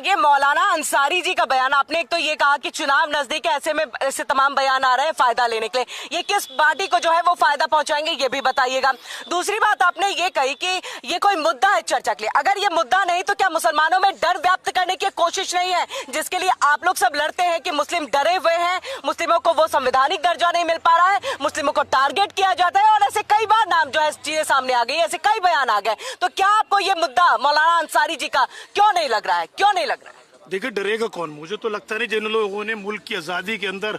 ये मौलाना अंसारी जी का बयान, आपने एक तो ये कहा कि चुनाव नजदीक है, ऐसे में ऐसे तमाम बयान आ रहे हैं फायदा लेने के लिए, ये किस पार्टी को जो है वो फायदा पहुंचाएंगे ये भी बताइएगा। दूसरी बात आपने ये कही कि ये कोई मुद्दा है चर्चा के लिए, अगर ये मुद्दा नहीं तो क्या मुसलमानों में डर व्याप्त करने की कोशिश नहीं है जिसके लिए आप लोग सब लड़ते हैं कि मुस्लिम डरे हुए हैं, मुस्लिमों को वो संवैधानिक दर्जा नहीं मिल पा रहा है, मुस्लिमों को टारगेट किया जाता है, और ऐसे कई बार नाम जो है चीजें सामने आ गई, ऐसे कई बयान आ गए, तो क्या आपको ये मुद्दा मौलाना अंसारी जी का क्यों नहीं लग रहा है, क्यों नहीं लग रहा है? देखिए, डरेगा कौन? मुझे तो लगता नहीं जिन लोगों ने मुल्क की आजादी के अंदर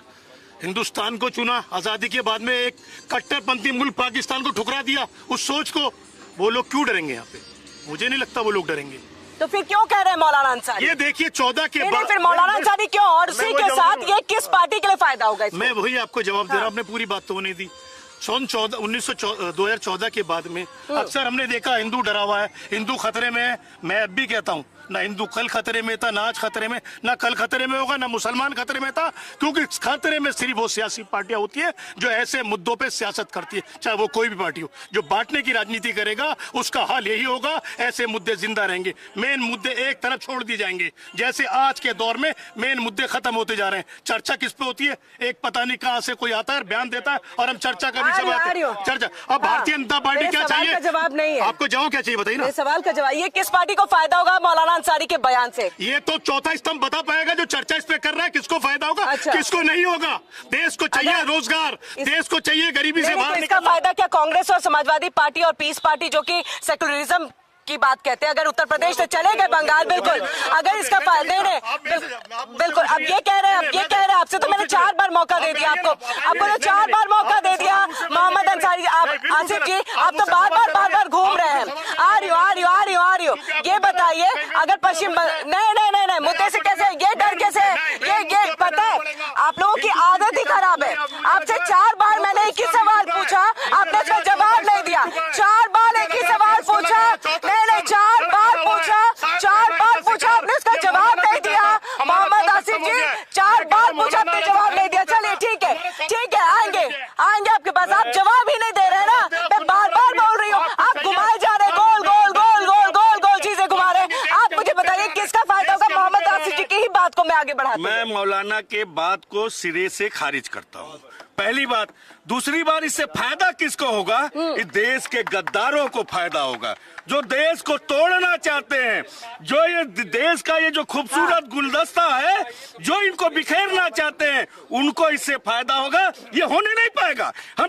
हिंदुस्तान को चुना, आजादी के बाद में एक कट्टरपंथी मुल्क पाकिस्तान को ठुकरा दिया, उस सोच को, वो लोग क्यों डरेंगे? यहाँ पे मुझे नहीं लगता वो लोग डरेंगे। तो फिर क्यों कह रहे हैं मौलाना अंसारी? ये देखिए 14 के बाद फिर मौलाना अंसारी क्यों, और उसी के साथ ये किस पार्टी के लिए फायदा होगा इसको? मैं वही आपको जवाब दे रहा हूँ, आपने पूरी बात तो नहीं दी। 2014 के बाद में अक्सर हमने देखा हिंदू डरा हुआ है, हिंदू खतरे में है। मैं अब भी कहता हूँ, ना हिंदू कल खतरे में था, ना आज खतरे में, ना कल खतरे में होगा, ना मुसलमान खतरे में था, क्योंकि खतरे में सिर्फ वो सियासी पार्टियां होती है जो ऐसे मुद्दों पे सियासत करती है, चाहे वो कोई भी पार्टी हो। जो बांटने की राजनीति करेगा उसका हाल यही होगा, ऐसे मुद्दे जिंदा रहेंगे, मेन मुद्दे एक तरफ छोड़ दिए जाएंगे। जैसे आज के दौर में मेन मुद्दे खत्म होते जा रहे हैं, चर्चा किस पे होती है? एक पता नहीं कहां से कोई आता है, बयान देता है और हम चर्चा का चर्चा। अब भारतीय जनता पार्टी क्या चाहिए? जवाब नहीं है आपको, जवाब क्या चाहिए बताइए ना? सवाल का जवाब, ये किस पार्टी को फायदा होगा मौलाना अंसारी के बयान से? ये तो चौथा स्तंभ बता पाएगा जो चर्चा इस पे कर रहा है, किसको फायदा होगा, अच्छा। किसको नहीं होगा। देश को चाहिए रोजगार, देश को चाहिए गरीबी से बाहर इसका फायदा क्या कांग्रेस और समाजवादी पार्टी और पीस पार्टी जो कि सेकुलरिज्म की बात कहते हैं, अगर उत्तर प्रदेश से चले गए बंगाल, बिल्कुल अगर इसका फायदा बिल्कुल, अब ये कह रहे हैं आपसे तो मैंने 4 बार मौका दे दिया आपको तो 4 बार मौका दे दिया मोहम्मद अंसारी, आप आसिफ जी आप तो बार घूम रहे हैं। आ रही हो ये बताइए, अगर पश्चिम नहीं मुद्दे से कैसे, ये डर कैसे, ये पता है आप लोगों की आदत ही खराब है। आपसे 4 बार मैंने एक ही सवाल पूछा, आपने इसका जवाब नहीं दिया। 4 बार एक ही सवाल पूछा, नहीं 4 बार पूछा आपने इसका जवाब नहीं दिया। मोहम्मद आसिफ जी 4 बार पूछा, आपने जवाब नहीं दिया। चलिए ठीक है, आएंगे आपके पास, आप जवाब ही नहीं दे रहे ना, मैं बार बोल रही हूँ, आप घुमाए जा रहे, गोल चीजें घुमा रहे। आप मुझे बताइए किसका फायदा होगा? मोहम्मद आसिफ जी की ही बात को मैं आगे बढ़ाती हूँ। मैं मौलाना के बात को सिरे से खारिज करता हूँ, पहली बात। दूसरी बात, इससे फायदा किसको होगा? इस देश के गद्दारों को फायदा होगा, जो देश को तोड़ना चाहते हैं, जो ये देश का ये जो खूबसूरत गुलदस्ता है, जो इनको बिखेरना चाहते हैं, उनको इससे फायदा होगा। ये होने नहीं पाएगा। हम